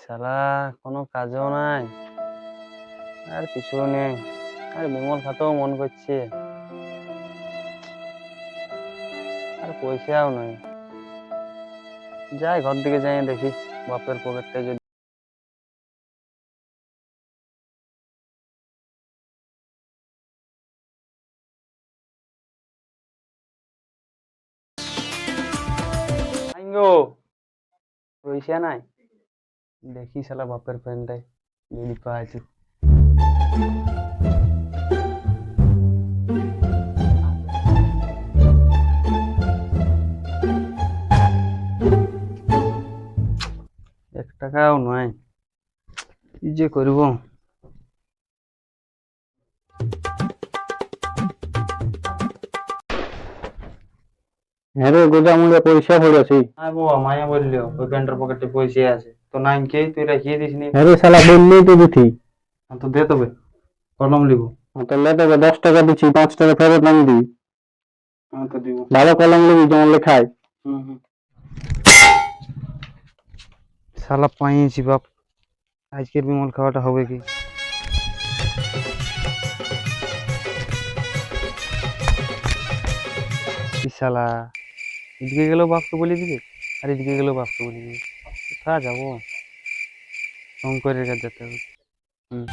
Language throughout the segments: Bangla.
শালা কোনো কাজও নাই আর কিছু নেই। আর বিমল খাতেও মন করছে, আর পয়সাও নাই। যাই ঘর দিকে যাই দেখি বাপের পকেটটা যদি। আইঙ্গো, পয়সা নাই। দেখি শালা বাপের প্যান্টাই যদি পাইছি। এক টাকাও নয়, কি যে করবো। হ্যাঁ রে, গোদামুড়ে পয়সা পড়েছি। হ্যাঁ বাবা, মায়া বললো ওই প্যান্টের পকেটে পয়সা আছে, তো নাই কে তুই রাখিয়ে দিস নি। হ্যাঁ রে শালা, বললেই তো দিতি। তো দে তবে, কলম লিখো। তাহলে তোকে 10 টাকা দিচ্ছি, 5 টাকা ফেরত আমি দিই। হ্যাঁ তো দিব। ভালো কলম নিবি যেমন লেখায়। হুম হুম। শালা পাইছি বাপ, আজকের বিমল খাওয়াটা হবে কি? কি শালা, এদিকে গেলেও বাপকে বলে দিবে, আর এদিকে গেলেও বাপকে বলে দিবে। কোথায় যাবো? শঙ্করের কাছে যেতে হবে। হুম।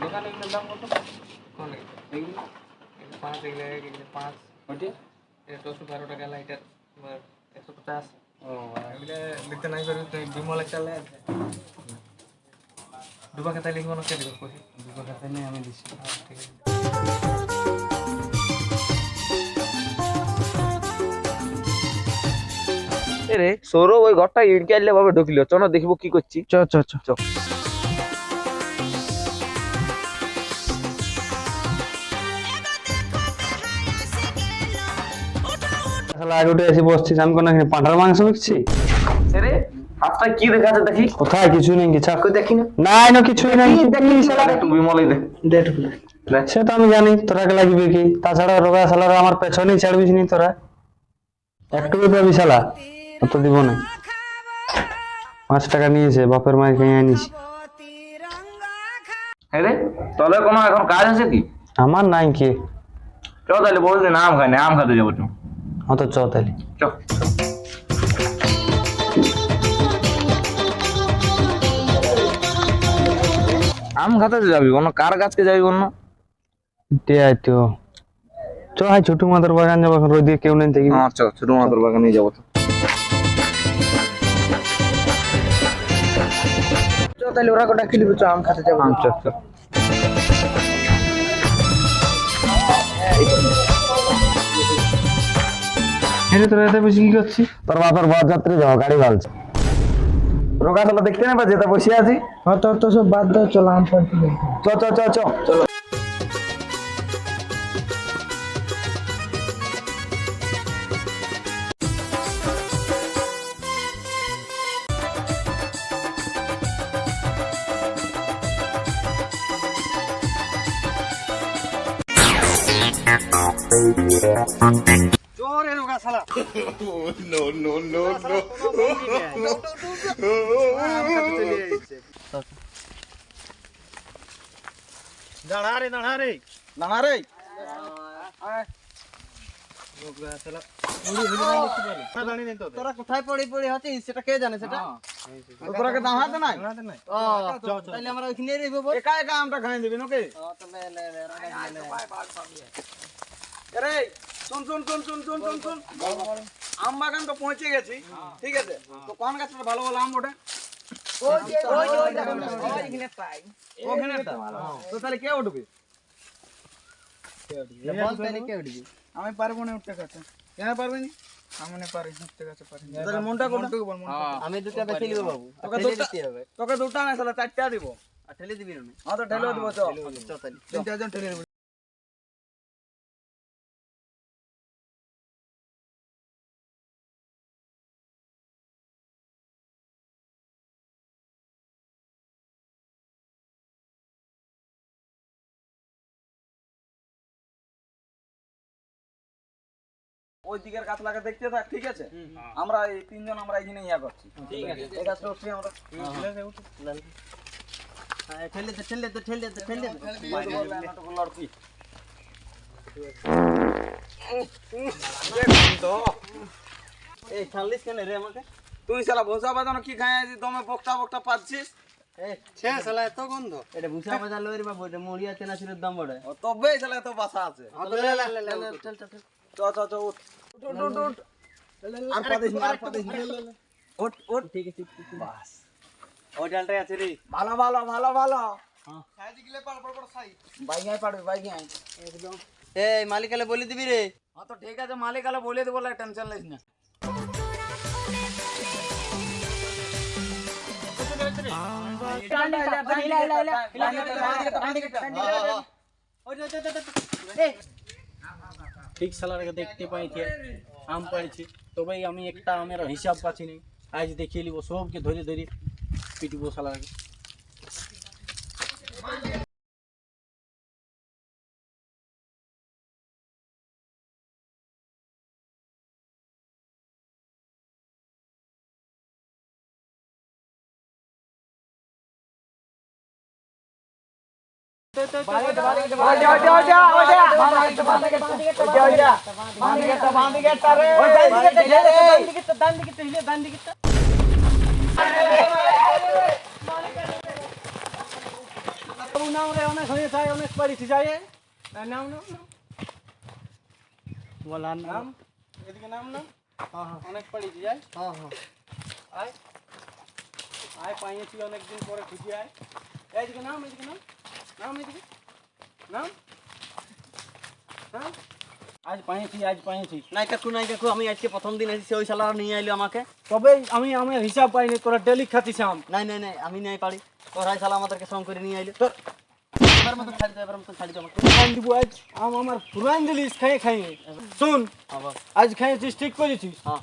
দোকানে এগুলোর দাম কত? কোনটা? এগুলো? এগুলো 5, এগুলো 5 ওইটা? এটা 212 টাকা লাইটার, 150। ও এগুলো লিখতে নাই পারবি তুই, বিমলের চালে আছে। দুবা খাতায় লিখবো না, কে দিবে পয়সা? দুটো খাতা নিয়ে আমি দিচ্ছি। ঠিক আছে। রে সৌরভ ওই ঘরটা ইটকে আনলে ভাবে ঢুকলো, চলো দেখবো কি করছি। চ চ চ চ। শালা আগে উঠে এসে বসছিস, আমি কোনো এখানে পাঁঠার মাংস বিকছি? রে হাতটা কি দেখাচ্ছে দেখি। কোথায় কিছু নেই, কিছু কই দেখি না। নাই না, কিছুই নাই। একটু বিমলই দে। সে তো আমি জানি, তোরা কে লাগবে কি? তাছাড়া রোগা শালারা আমার পেছনেই ছাড়বিস নি তোরা। একটু পাবি শালা, অত দিব না। 5 টাকা নিয়েছে, বাপের মায়ের খেয়ে আনিছি। হ্যাঁ রে, তবে কোনো এখন কাজ আছে কি? আমার নাই কে। চ তাহলে বহুদিন আম খাই না, আম খাতে যাবো। তুমি অত চ তাহলে। চ। আম খাতে যাবি অন্য কার গাছকে যাবি অন্য? তো চ, হাই ছোটু মাদার বাগান যাবো, এখন রোদ দিয়ে কেউ নেই দেখি। হ্যাঁ চ, ছোট মাথার বাগানে যাবো। চ তাহলে ওরা কটা কিনবে, চ আম খাতে যাবো। চ চ। হ্যাঁ তোরা এত বেশি কি করছিস? তোর বাপের বরযাত্রী যাও, গাড়ি ভালছে। রোগা শালা দেখতে না পাচ্ছি, যেটা বসে আছি। হ্যাঁ তো সব বাদ দাও, চলো আম পাড়তে যাই। চ চ চ চ চলো। জোরে রোগা শালা। দাঁড়া রে দাঁড়া রে। তোরা কোথায় পড়ি পড়ি হচ্ছিস সেটা কে জানে? সেটা তোরাকে দাঁড়াতে নাই? ও তাহলে আমরা ওইখানে রইবো। একা একা আমটা খাই দিবি নাকি? আরে শুন শুন শুন শুন শুন শুন শুন, আম বাগান তো পৌঁছে গেছি, ঠিক আছে? তো কোন গাছটা ভালো ভালো আম ওঠে? ওখানেরটা? তো তাহলে কে উঠবে? আমি পারবো না উঠতে কাছে। কেন পারবি না? আমি না পারি উঠতে কাছে পারি। তাহলে মনটা কোনটা? আমি দুটো বেশি নিব বাবু। তোকে দুটা না শালা, 4টা দিব। আর ঠেলে দিবি না? হ্যাঁ তো ঠেলে দিব। চ তাহলে 3-4 জন ঠেলে দিব। ওই দিকের কাতলাকে দেখতে থাক, ঠিক আছে? আমরা এই তিনজন আমরা এখানে ইয়া করছি, ঠিক আছে? এই গাছটা উঠছি আমরা। বাইরে বললে নাটক লড়ছি। তুই শালা ভোসা বাজানো কি খাই আছিস? দমে বকটা বকটা পাচ্ছিস। ও তবেই শালা এত বাসা আছে। চ চ চ উঠ। উঠ, উঠ, উঠ। আর পাদিস না, আর পাদিস না। উঠ, উঠ। বাস। ভালো ভালো ভালো ভালো। বাইগায় পাড়বে, বাইগায়। মালিকালে বলে দিবি রে। হ্যাঁ তো ঠিক আছে, মালিক আলো বলে দেবো, টেনশন লিস না। ঠিক সালারকে দেখতে পাইছে আম পাইছি, তবে আমি একটা আমের হিসাব পাচ্ছি না। আজ দেখিয়ে নিব সবকে ধরে ধরে পিটিব সালারকে। অনেক হয়ে যায়, অনেক পারিছি যায়। বলার নাম এদিকে নাম না, অনেক পারিছি যায়। আয় আয় পাইছি অনেকদিন পরে খুঁজি আয়। এইদিকে নাম, এদিকে নাম, নাম এদিকে নাম, নাম। আজ পাইছি, আজ পাইছি। নাই কাকু আমি আজকে প্রথম দিন এসেছি, ওই শালা নিয়ে আইলো আমাকে। তবে আমি আমার হিসাব পাইনি, তোরা ডেলি খাতিস আম। নাই আমি নাই পারি, ওরাই শালা আমাদেরকে সঙ্গ করে নিয়ে আইলো। তোর এবার মতো ছাড়ি দাও, এবার মতো ছাড়ি দাও আমাকে। খাই দিব আজ আম, আমার পুরান দিলিস খাই খাই। শুন, আবার আজ খাইছিস ঠিক করেছিস, হ্যাঁ।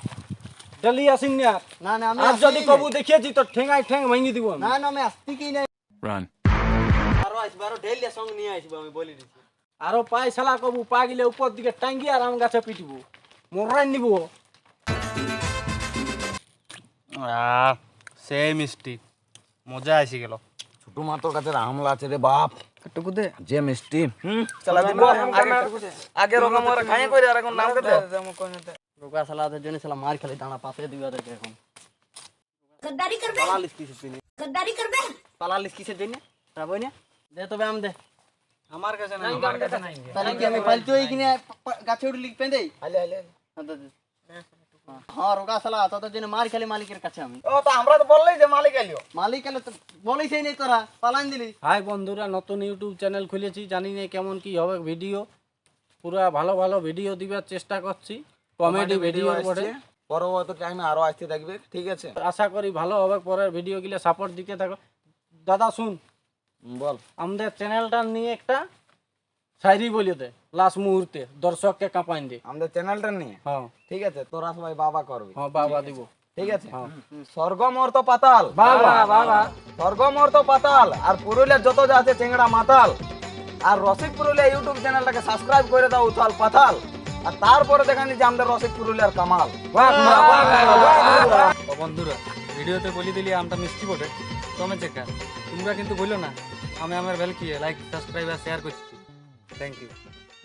ডেলি আসিন না। না আমি আর যদি আসতেই কবু নাই। দেখিয়েছি তোর ঠেঙায় ঠেং ভাঙি দিব আমি। না আমি আসতে কি নাই। আরো আসবো, আরো ঢেলে সঙ্গ নিয়ে আসবো, আমি বলে দিচ্ছি। আরো পাই শালা কবু পা গিলে উপর দিকে টাঙ্গি আর আম গাছে পিটিব, মরাই নিব। সেই মিষ্টি, মজা আসি গেল। ছোট মাতর কাছে হামলা আছে রে বাপ, একটু দে যে মিষ্টি। চালা দিব আগে রকম ওরা খাই করে, আর এখন নাম দে। রোকা শালাদের জন্য শালা মার খালি দাঁড়া পাতে দিবে ওদেরকে এখন। गद्दारी कर बे পালালিস কিসের জন্য? गद्दारी कर बे পালালিস কিসের জন্য? রাবই না দে, তবে আম দে। আমার কাছে নাই, আমার কাছে নাই। তাহলে কি আমি ফালতু এইখানে গাছে উঠে লিখ পেঁদে? হালে হালে। হ্যাঁ রোকা শালা তোদের জন্য মার খালি মালিকের কাছে আমি। ও তো আমরা তো বললেই যে মালিক আইলো। মালিক এলে তো বলিসই নেই, তোরা পালান দিলি। হাই বন্ধুরা, নতুন ইউটিউব চ্যানেল খুলেছি, জানি না কেমন কি হবে ভিডিও। পুরা ভালো ভালো ভিডিও দিবার চেষ্টা করছি, কমেডি ভিডিও বটে। পরবর্তী টাইমে আরো আসতে থাকবে, ঠিক আছে? আশা করি ভালো হবে, পরের ভিডিও গুলো সাপোর্ট দিতে থাকো। দাদা শুন, বল। আমাদের চ্যানেলটা নিয়ে একটা শায়রি বলে দে লাস্ট মুহূর্তে, দর্শককে কাঁপাইন দে। আমাদের চ্যানেলটা নিয়ে, হ্যাঁ ঠিক আছে? তোরা সবাই বাবা করবি, হ্যাঁ, বাবা দিব। ঠিক আছে? স্বর্গ মর্ত পাতাল, বাবা বাবা স্বর্গ মর্ত পাতাল, আর পুরুলিয়ার যত যা আছে চেংড়া মাতাল, আর রসিক পুরুলিয়া ইউটিউব চ্যানেলটাকে সাবস্ক্রাইব করে দাও উথাল পাতাল। আর তারপরে দেখানি যে আমাদের রসিক পুরুলিয়ার কামাল। ও বন্ধুরা, ভিডিওতে বলে দিলি আমটা মিষ্টি বটে, তুমি চেকা। তোমরা কিন্তু বললো না আমি আমার ভ্যালু কি লাইক, সাবস্ক্রাইব আর শেয়ার করছি। Thank you.